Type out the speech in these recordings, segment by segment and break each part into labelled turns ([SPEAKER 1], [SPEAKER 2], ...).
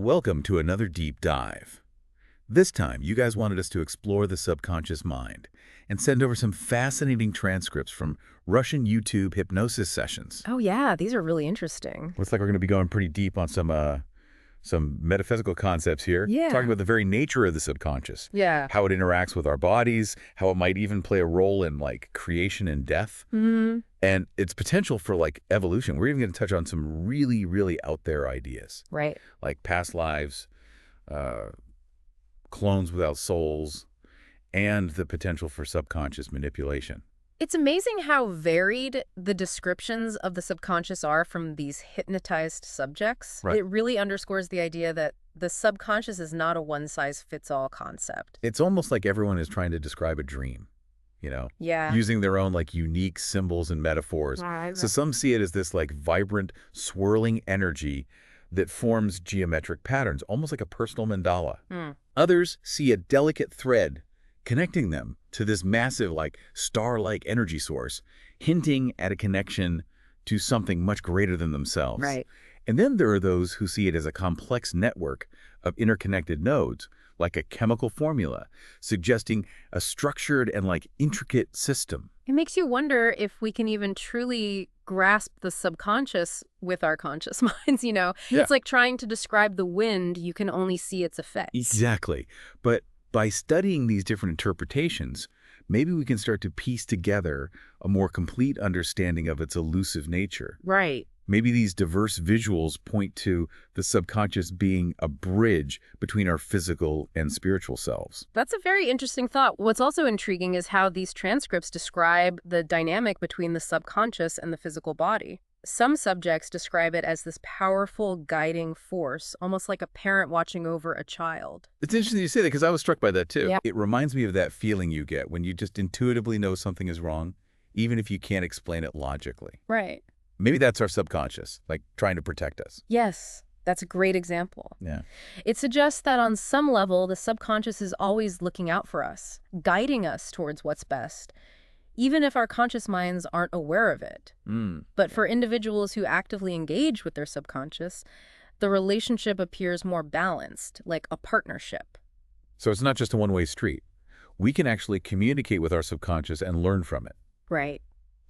[SPEAKER 1] Welcome to another deep dive. This time, you guys wanted us to explore the subconscious mind and send over some fascinating transcripts from Russian YouTube hypnosis sessions.
[SPEAKER 2] Oh yeah, these are really interesting.
[SPEAKER 1] Looks like we're going to be going pretty deep on some metaphysical concepts here,
[SPEAKER 2] Yeah.
[SPEAKER 1] talking about the very nature of the subconscious,
[SPEAKER 2] Yeah.
[SPEAKER 1] how it interacts with our bodies, how it might even play a role in creation and death, and its potential for evolution. We're even going to touch on some really, really out there ideas,
[SPEAKER 2] Right.
[SPEAKER 1] like past lives, clones without souls, and the potential for subconscious manipulation.
[SPEAKER 2] It's amazing how varied the descriptions of the subconscious are from these hypnotized subjects.
[SPEAKER 1] Right.
[SPEAKER 2] It really underscores the idea that the subconscious is not a one-size-fits-all concept.
[SPEAKER 1] It's almost like everyone is trying to describe a dream,
[SPEAKER 2] Yeah.
[SPEAKER 1] using their own unique symbols and metaphors.
[SPEAKER 2] Right.
[SPEAKER 1] So some see it as this vibrant, swirling energy that forms geometric patterns, almost like a personal mandala. Others see a delicate thread connecting them to this massive, star-like energy source, hinting at a connection to something much greater than themselves.
[SPEAKER 2] Right.
[SPEAKER 1] And then there are those who see it as a complex network of interconnected nodes, like a chemical formula, suggesting a structured and intricate system.
[SPEAKER 2] It makes you wonder if we can even truly grasp the subconscious with our conscious minds,
[SPEAKER 1] Yeah.
[SPEAKER 2] It's like trying to describe the wind, you can only see its effects.
[SPEAKER 1] Exactly. But by studying these different interpretations, maybe we can start to piece together a more complete understanding of its elusive nature.
[SPEAKER 2] Right.
[SPEAKER 1] Maybe these diverse visuals point to the subconscious being a bridge between our physical and spiritual selves.
[SPEAKER 2] That's a very interesting thought. What's also intriguing is how these transcripts describe the dynamic between the subconscious and the physical body. Some subjects describe it as this powerful guiding force, almost like a parent watching over a child.
[SPEAKER 1] It's interesting you say that because I was struck by that too.
[SPEAKER 2] Yeah.
[SPEAKER 1] It reminds me of that feeling you get when you just intuitively know something is wrong, even if you can't explain it logically.
[SPEAKER 2] Right.
[SPEAKER 1] Maybe that's our subconscious, trying to protect us.
[SPEAKER 2] Yes, that's a great example.
[SPEAKER 1] Yeah.
[SPEAKER 2] It suggests that on some level, the subconscious is always looking out for us, guiding us towards what's best, even if our conscious minds aren't aware of it. But for individuals who actively engage with their subconscious, the relationship appears more balanced, like a partnership.
[SPEAKER 1] So it's not just a one-way street. We can actually communicate with our subconscious and learn from it.
[SPEAKER 2] Right.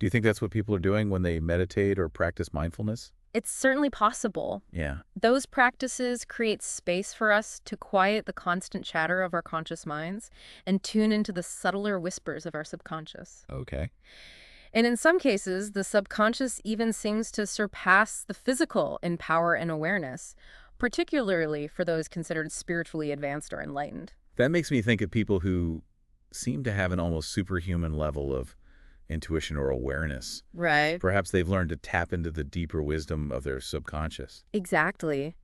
[SPEAKER 1] Do you think that's what people are doing when they meditate or practice mindfulness?
[SPEAKER 2] It's certainly possible.
[SPEAKER 1] Yeah.
[SPEAKER 2] Those practices create space for us to quiet the constant chatter of our conscious minds and tune into the subtler whispers of our subconscious.
[SPEAKER 1] Okay.
[SPEAKER 2] And in some cases, the subconscious even seems to surpass the physical in power and awareness, particularly for those considered spiritually advanced or enlightened.
[SPEAKER 1] That makes me think of people who seem to have an almost superhuman level of intuition or awareness.
[SPEAKER 2] Right.
[SPEAKER 1] Perhaps they've learned to tap into the deeper wisdom of their subconscious.
[SPEAKER 2] Exactly.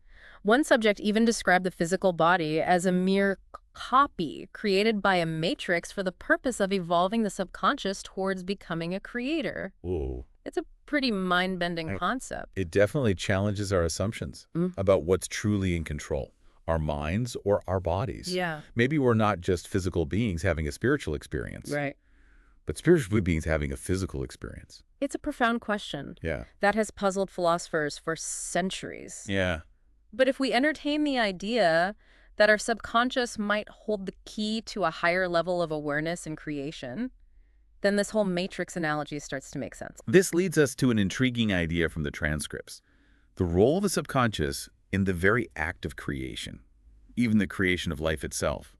[SPEAKER 2] One subject even described the physical body as a mere copy created by a matrix for the purpose of evolving the subconscious towards becoming a creator.
[SPEAKER 1] Whoa.
[SPEAKER 2] It's a pretty mind-bending concept.
[SPEAKER 1] It definitely challenges our assumptions about what's truly in control, our minds or our bodies.
[SPEAKER 2] Yeah.
[SPEAKER 1] Maybe we're not just physical beings having a spiritual experience,
[SPEAKER 2] Right.
[SPEAKER 1] but spiritual beings having a physical experience.
[SPEAKER 2] It's a profound question
[SPEAKER 1] Yeah.
[SPEAKER 2] that has puzzled philosophers for centuries.
[SPEAKER 1] Yeah.
[SPEAKER 2] But if we entertain the idea that our subconscious might hold the key to a higher level of awareness and creation, then this whole matrix analogy starts to make sense.
[SPEAKER 1] This leads us to an intriguing idea from the transcripts. The role of the subconscious in the very act of creation, even the creation of life itself.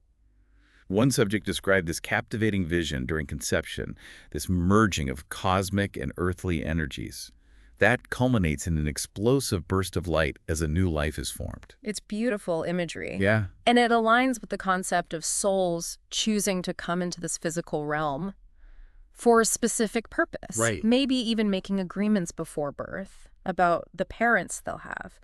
[SPEAKER 1] One subject described this captivating vision during conception, this merging of cosmic and earthly energies. That culminates in an explosive burst of light as a new life is formed.
[SPEAKER 2] It's beautiful imagery.
[SPEAKER 1] Yeah.
[SPEAKER 2] And it aligns with the concept of souls choosing to come into this physical realm for a specific purpose.
[SPEAKER 1] Right.
[SPEAKER 2] Maybe even making agreements before birth about the parents they'll have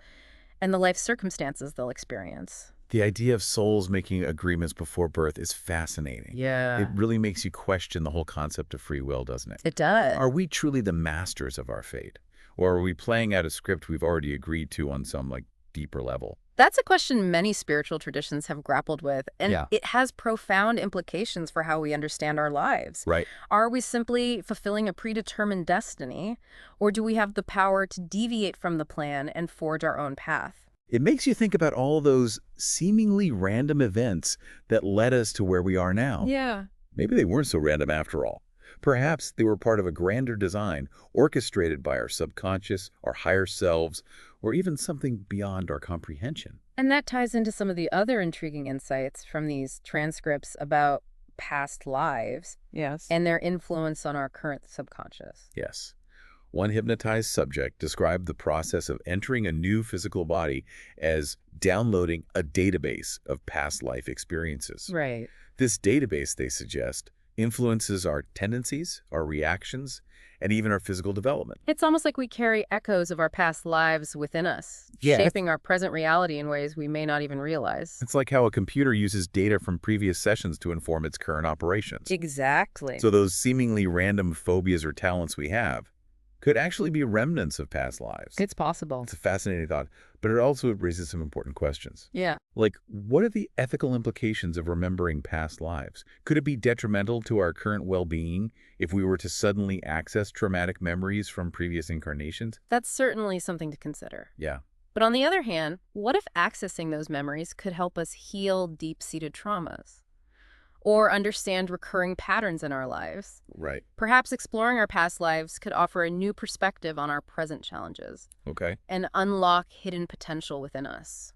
[SPEAKER 2] and the life circumstances they'll experience.
[SPEAKER 1] The idea of souls making agreements before birth is fascinating.
[SPEAKER 2] Yeah.
[SPEAKER 1] It really makes you question the whole concept of free will, doesn't it?
[SPEAKER 2] It does.
[SPEAKER 1] Are we truly the masters of our fate? Or are we playing out a script we've already agreed to on some deeper level?
[SPEAKER 2] That's a question many spiritual traditions have grappled with, and
[SPEAKER 1] Yeah.
[SPEAKER 2] it has profound implications for how we understand our lives.
[SPEAKER 1] Right.
[SPEAKER 2] Are we simply fulfilling a predetermined destiny, or do we have the power to deviate from the plan and forge our own path?
[SPEAKER 1] It makes you think about all those seemingly random events that led us to where we are now.
[SPEAKER 2] Yeah.
[SPEAKER 1] Maybe they weren't so random after all. Perhaps they were part of a grander design, orchestrated by our subconscious, our higher selves, or even something beyond our comprehension.
[SPEAKER 2] And that ties into some of the other intriguing insights from these transcripts about past lives
[SPEAKER 3] Yes.
[SPEAKER 2] and their influence on our current subconscious.
[SPEAKER 1] Yes. One hypnotized subject described the process of entering a new physical body as downloading a database of past life experiences.
[SPEAKER 2] Right.
[SPEAKER 1] This database, they suggest, influences our tendencies, our reactions, and even our physical development.
[SPEAKER 2] It's almost like we carry echoes of our past lives within us,
[SPEAKER 1] Yeah.
[SPEAKER 2] shaping our present reality in ways we may not even realize.
[SPEAKER 1] It's like how a computer uses data from previous sessions to inform its current operations.
[SPEAKER 2] Exactly.
[SPEAKER 1] So those seemingly random phobias or talents we have could actually be remnants of past lives.
[SPEAKER 2] It's possible.
[SPEAKER 1] It's a fascinating thought, but it also raises some important questions.
[SPEAKER 2] Yeah.
[SPEAKER 1] Like, what are the ethical implications of remembering past lives? Could it be detrimental to our current well-being if we were to suddenly access traumatic memories from previous incarnations?
[SPEAKER 2] That's certainly something to consider.
[SPEAKER 1] Yeah.
[SPEAKER 2] But on the other hand, what if accessing those memories could help us heal deep-seated traumas? Or understand recurring patterns in our lives?
[SPEAKER 1] Right.
[SPEAKER 2] Perhaps exploring our past lives could offer a new perspective on our present challenges
[SPEAKER 1] Okay.
[SPEAKER 2] and unlock hidden potential within us.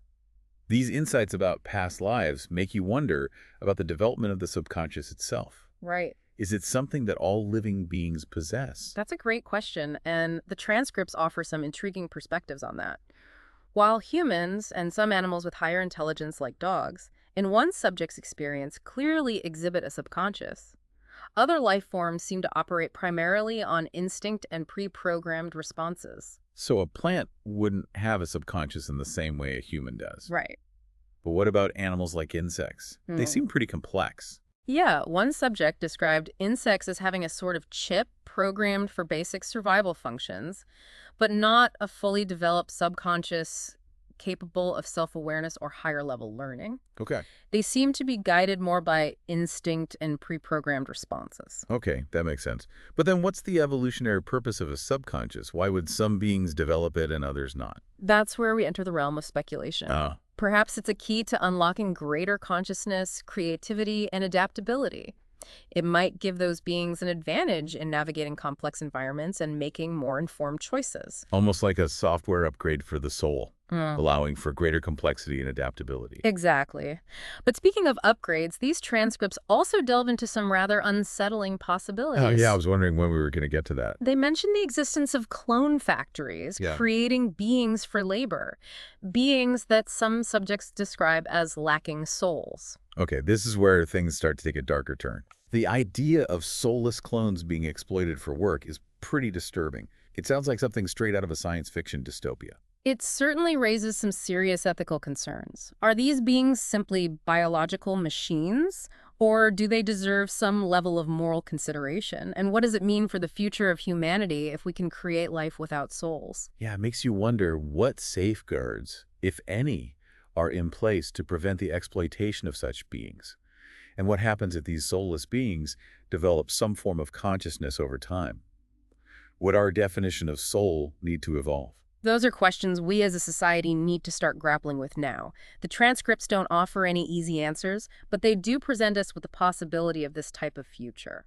[SPEAKER 1] These insights about past lives make you wonder about the development of the subconscious itself.
[SPEAKER 2] Right.
[SPEAKER 1] Is it something that all living beings possess?
[SPEAKER 2] That's a great question, and the transcripts offer some intriguing perspectives on that. While humans and some animals with higher intelligence like dogs, in one subject's experience clearly exhibit a subconscious, other life forms seem to operate primarily on instinct and pre-programmed responses.
[SPEAKER 1] So a plant wouldn't have a subconscious in the same way a human does.
[SPEAKER 2] Right.
[SPEAKER 1] But what about animals like insects? They seem pretty complex.
[SPEAKER 2] Yeah, one subject described insects as having a sort of chip programmed for basic survival functions, but not a fully developed subconscious capable of self-awareness or higher-level learning.
[SPEAKER 1] Okay.
[SPEAKER 2] They seem to be guided more by instinct and pre-programmed responses.
[SPEAKER 1] Okay, that makes sense. But then what's the evolutionary purpose of a subconscious? Why would some beings develop it and others not?
[SPEAKER 2] That's where we enter the realm of speculation. Perhaps it's a key to unlocking greater consciousness, creativity, and adaptability. It might give those beings an advantage in navigating complex environments and making more informed choices.
[SPEAKER 1] Almost like a software upgrade for the soul, allowing for greater complexity and adaptability.
[SPEAKER 2] Exactly. But speaking of upgrades, these transcripts also delve into some rather unsettling possibilities.
[SPEAKER 1] Oh, yeah, I was wondering when we were going to get to that.
[SPEAKER 2] They mention the existence of clone factories, creating beings for labor, beings that some subjects describe as lacking souls.
[SPEAKER 1] Okay, this is where things start to take a darker turn. The idea of soulless clones being exploited for work is pretty disturbing. It sounds like something straight out of a science fiction dystopia.
[SPEAKER 2] It certainly raises some serious ethical concerns. Are these beings simply biological machines, or do they deserve some level of moral consideration? And what does it mean for the future of humanity if we can create life without souls?
[SPEAKER 1] Yeah, it makes you wonder what safeguards, if any, are in place to prevent the exploitation of such beings. And what happens if these soulless beings develop some form of consciousness over time? Would our definition of soul need to evolve?
[SPEAKER 2] Those are questions we as a society need to start grappling with now. The transcripts don't offer any easy answers, but they do present us with the possibility of this type of future.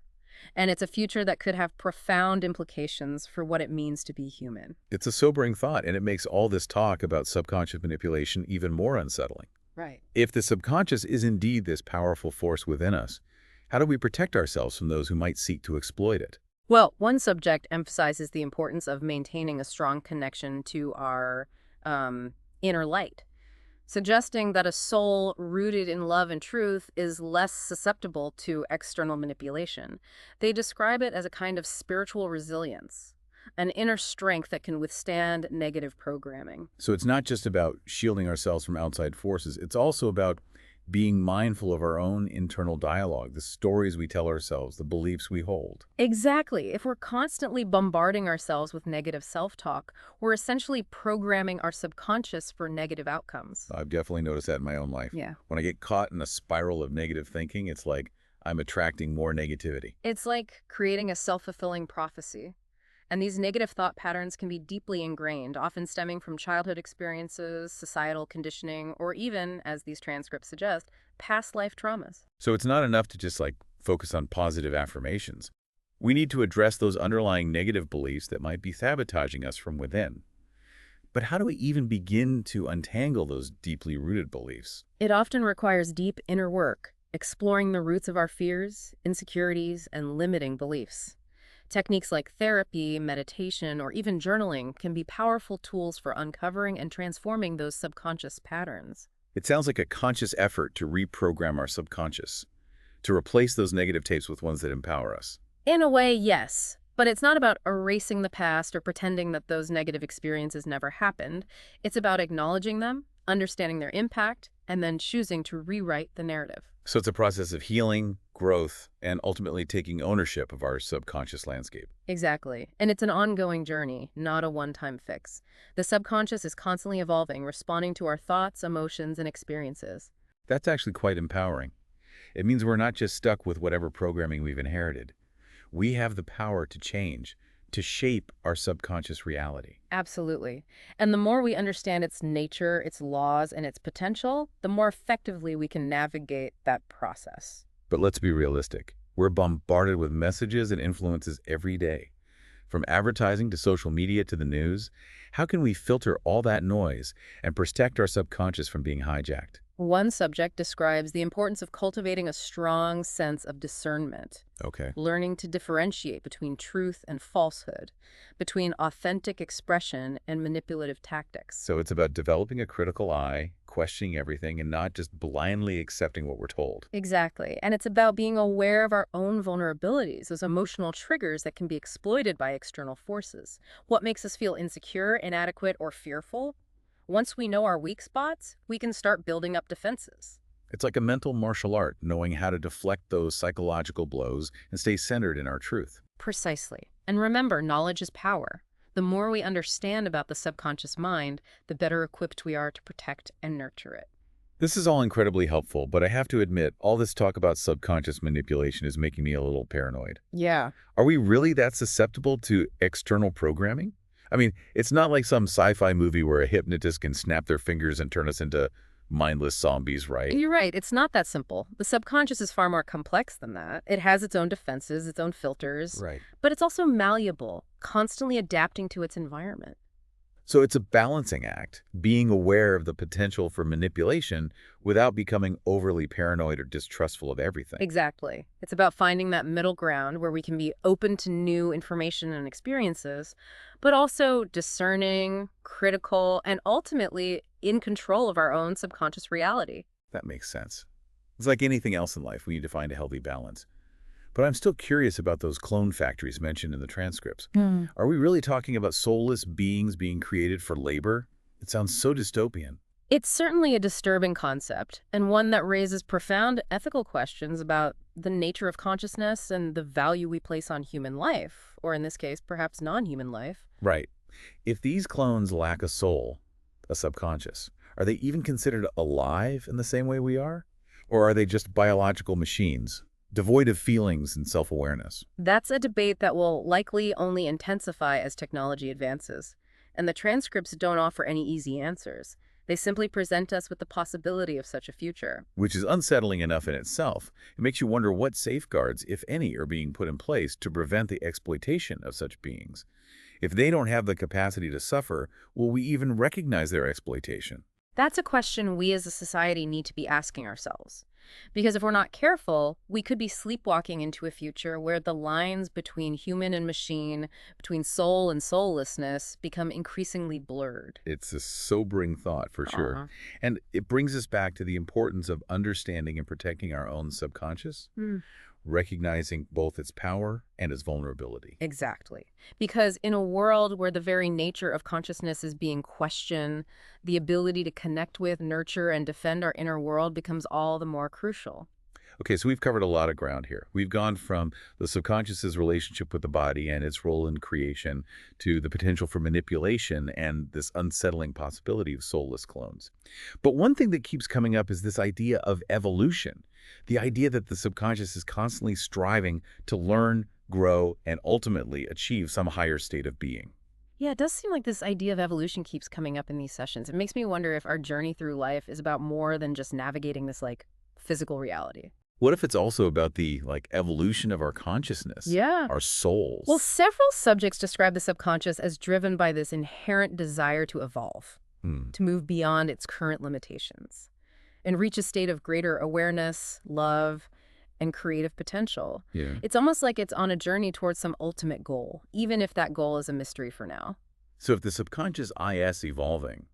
[SPEAKER 2] And it's a future that could have profound implications for what it means to be human.
[SPEAKER 1] It's a sobering thought, and it makes all this talk about subconscious manipulation even more unsettling.
[SPEAKER 2] Right.
[SPEAKER 1] If the subconscious is indeed this powerful force within us, how do we protect ourselves from those who might seek to exploit it?
[SPEAKER 2] Well, one subject emphasizes the importance of maintaining a strong connection to our inner light, suggesting that a soul rooted in love and truth is less susceptible to external manipulation. They describe it as a kind of spiritual resilience, an inner strength that can withstand negative programming.
[SPEAKER 1] So it's not just about shielding ourselves from outside forces. It's also about being mindful of our own internal dialogue, the stories we tell ourselves, the beliefs we hold.
[SPEAKER 2] Exactly. If we're constantly bombarding ourselves with negative self-talk, we're essentially programming our subconscious for negative outcomes.
[SPEAKER 1] I've definitely noticed that in my own life.
[SPEAKER 2] Yeah.
[SPEAKER 1] When I get caught in a spiral of negative thinking, it's like I'm attracting more negativity.
[SPEAKER 2] It's like creating a self-fulfilling prophecy. And these negative thought patterns can be deeply ingrained, often stemming from childhood experiences, societal conditioning, or even, as these transcripts suggest, past life traumas.
[SPEAKER 1] So it's not enough to just focus on positive affirmations. We need to address those underlying negative beliefs that might be sabotaging us from within. But how do we even begin to untangle those deeply rooted beliefs?
[SPEAKER 2] It often requires deep inner work, exploring the roots of our fears, insecurities, and limiting beliefs. Techniques like therapy, meditation, or even journaling can be powerful tools for uncovering and transforming those subconscious patterns.
[SPEAKER 1] It sounds like a conscious effort to reprogram our subconscious, to replace those negative tapes with ones that empower us.
[SPEAKER 2] In a way, yes. But it's not about erasing the past or pretending that those negative experiences never happened. It's about acknowledging them, understanding their impact, and then choosing to rewrite the narrative.
[SPEAKER 1] So it's a process of healing, growth, and ultimately taking ownership of our subconscious landscape.
[SPEAKER 2] Exactly. And it's an ongoing journey, not a one-time fix. The subconscious is constantly evolving, responding to our thoughts, emotions, and experiences.
[SPEAKER 1] That's actually quite empowering. It means we're not just stuck with whatever programming we've inherited. We have the power to change, to shape our subconscious reality.
[SPEAKER 2] Absolutely. And the more we understand its nature, its laws, and its potential, the more effectively we can navigate that process.
[SPEAKER 1] But let's be realistic. We're bombarded with messages and influences every day. From advertising to social media to the news, how can we filter all that noise and protect our subconscious from being hijacked?
[SPEAKER 2] One subject describes the importance of cultivating a strong sense of discernment,
[SPEAKER 1] Okay.
[SPEAKER 2] learning to differentiate between truth and falsehood, between authentic expression and manipulative tactics.
[SPEAKER 1] So it's about developing a critical eye, questioning everything, and not just blindly accepting what we're told.
[SPEAKER 2] Exactly. And it's about being aware of our own vulnerabilities, those emotional triggers that can be exploited by external forces. What makes us feel insecure, inadequate, or fearful? Once we know our weak spots, we can start building up defenses.
[SPEAKER 1] It's like a mental martial art, knowing how to deflect those psychological blows and stay centered in our truth.
[SPEAKER 2] Precisely. And remember, knowledge is power. The more we understand about the subconscious mind, the better equipped we are to protect and nurture it.
[SPEAKER 1] This is all incredibly helpful, but I have to admit, all this talk about subconscious manipulation is making me a little paranoid.
[SPEAKER 2] Yeah.
[SPEAKER 1] Are we really that susceptible to external programming? I mean, it's not like some sci-fi movie where a hypnotist can snap their fingers and turn us into mindless zombies, right?
[SPEAKER 2] You're right. It's not that simple. The subconscious is far more complex than that. It has its own defenses, its own filters,
[SPEAKER 1] Right.
[SPEAKER 2] but it's also malleable, constantly adapting to its environment.
[SPEAKER 1] So it's a balancing act, being aware of the potential for manipulation without becoming overly paranoid or distrustful of everything.
[SPEAKER 2] Exactly. It's about finding that middle ground where we can be open to new information and experiences, but also discerning, critical, and ultimately in control of our own subconscious reality.
[SPEAKER 1] That makes sense. It's like anything else in life, we need to find a healthy balance. But I'm still curious about those clone factories mentioned in the transcripts. Are we really talking about soulless beings being created for labor? It sounds so dystopian.
[SPEAKER 2] It's certainly a disturbing concept, and one that raises profound ethical questions about the nature of consciousness and the value we place on human life, or in this case, perhaps non-human life.
[SPEAKER 1] Right. If these clones lack a soul, a subconscious, are they even considered alive in the same way we are? Or are they just biological machines, devoid of feelings and self-awareness?
[SPEAKER 2] That's a debate that will likely only intensify as technology advances, and the transcripts don't offer any easy answers. They simply present us with the possibility of such a future.
[SPEAKER 1] Which is unsettling enough in itself. It makes you wonder what safeguards, if any, are being put in place to prevent the exploitation of such beings. If they don't have the capacity to suffer, will we even recognize their exploitation?
[SPEAKER 2] That's a question we as a society need to be asking ourselves. Because if we're not careful, we could be sleepwalking into a future where the lines between human and machine, between soul and soullessness, become increasingly blurred.
[SPEAKER 1] It's a sobering thought, for sure.
[SPEAKER 2] Uh-huh.
[SPEAKER 1] And it brings us back to the importance of understanding and protecting our own subconscious, recognizing both its power and its vulnerability.
[SPEAKER 2] Exactly. Because in a world where the very nature of consciousness is being questioned, the ability to connect with, nurture, and defend our inner world becomes all the more crucial.
[SPEAKER 1] Okay, so we've covered a lot of ground here. We've gone from the subconscious's relationship with the body and its role in creation to the potential for manipulation and this unsettling possibility of soulless clones. But one thing that keeps coming up is this idea of evolution, the idea that the subconscious is constantly striving to learn, grow, and ultimately achieve some higher state of being.
[SPEAKER 2] Yeah, it does seem like this idea of evolution keeps coming up in these sessions. It makes me wonder if our journey through life is about more than just navigating this, like, physical reality.
[SPEAKER 1] What if it's also about the, evolution of our consciousness,
[SPEAKER 2] Yeah.
[SPEAKER 1] our
[SPEAKER 2] Well,
[SPEAKER 1] souls?
[SPEAKER 2] several subjects describe the subconscious as driven by this inherent desire to evolve,
[SPEAKER 1] Hmm.
[SPEAKER 2] to move beyond its current limitations, and reach a state of greater awareness, love, and creative potential.
[SPEAKER 1] Yeah.
[SPEAKER 2] It's almost like it's on a journey towards some ultimate goal, even if that goal is a mystery for now.
[SPEAKER 1] So if the subconscious is evolving,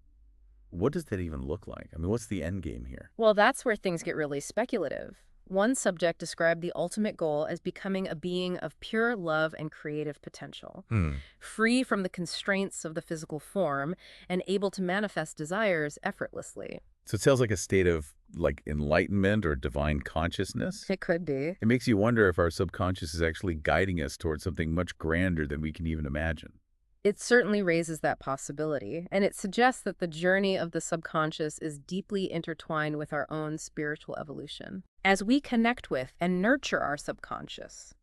[SPEAKER 1] what does that even look like? I mean, what's the end game here?
[SPEAKER 2] Well, that's where things get really speculative. One subject described the ultimate goal as becoming a being of pure love and creative potential,
[SPEAKER 1] Hmm.
[SPEAKER 2] free from the constraints of the physical form and able to manifest desires effortlessly.
[SPEAKER 1] So it sounds like a state of, enlightenment or divine consciousness.
[SPEAKER 2] It could be.
[SPEAKER 1] It makes you wonder if our subconscious is actually guiding us towards something much grander than we can even imagine.
[SPEAKER 2] It certainly raises that possibility, and it suggests that the journey of the subconscious is deeply intertwined with our own spiritual evolution. As we connect with and nurture our subconscious,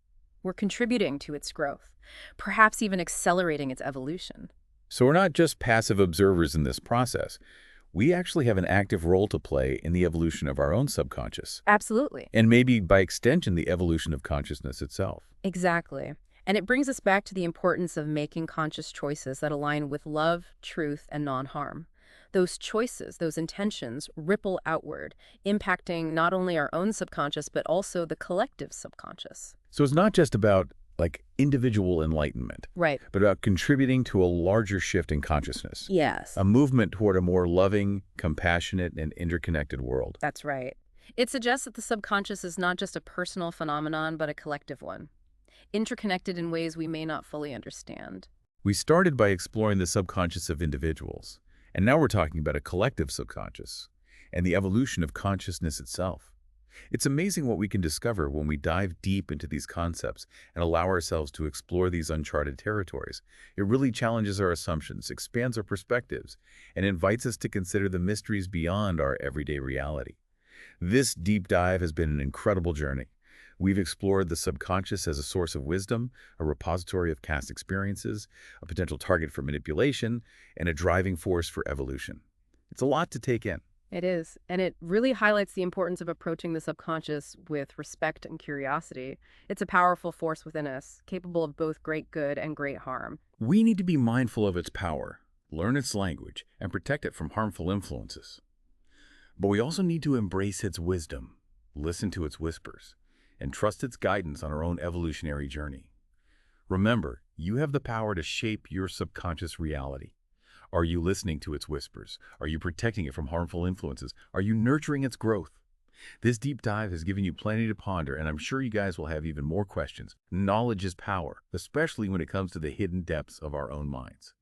[SPEAKER 2] we're contributing to its growth, perhaps even accelerating its evolution.
[SPEAKER 1] So we're not just passive observers in this process. We actually have an active role to play in the evolution of our own subconscious,
[SPEAKER 2] Absolutely.
[SPEAKER 1] and maybe by extension, the evolution of consciousness itself.
[SPEAKER 2] Exactly. And it brings us back to the importance of making conscious choices that align with love, truth, and non-harm. Those choices, those intentions, ripple outward, impacting not only our own subconscious, but also the collective subconscious.
[SPEAKER 1] So it's not just about, individual enlightenment,
[SPEAKER 2] Right.
[SPEAKER 1] but about contributing to a larger shift in consciousness,
[SPEAKER 2] Yes.
[SPEAKER 1] a movement toward a more loving, compassionate, and interconnected world.
[SPEAKER 2] That's right. It suggests that the subconscious is not just a personal phenomenon, but a collective one, interconnected in ways we may not fully understand.
[SPEAKER 1] We started by exploring the subconscious of individuals, and now we're talking about a collective subconscious and the evolution of consciousness itself. It's amazing what we can discover when we dive deep into these concepts and allow ourselves to explore these uncharted territories. It really challenges our assumptions, expands our perspectives, and invites us to consider the mysteries beyond our everyday reality. This deep dive has been an incredible journey. We've explored the subconscious as a source of wisdom, a repository of past experiences, a potential target for manipulation, and a driving force for evolution. It's a lot to take in.
[SPEAKER 2] It is, and it really highlights the importance of approaching the subconscious with respect and curiosity. It's a powerful force within us, capable of both great good and great harm.
[SPEAKER 1] We need to be mindful of its power, learn its language, and protect it from harmful influences. But we also need to embrace its wisdom, listen to its whispers, and trust its guidance on our own evolutionary journey. Remember, you have the power to shape your subconscious reality. Are you listening to its whispers? Are you protecting it from harmful influences? Are you nurturing its growth? This deep dive has given you plenty to ponder, and I'm sure you guys will have even more questions. Knowledge is power, especially when it comes to the hidden depths of our own minds.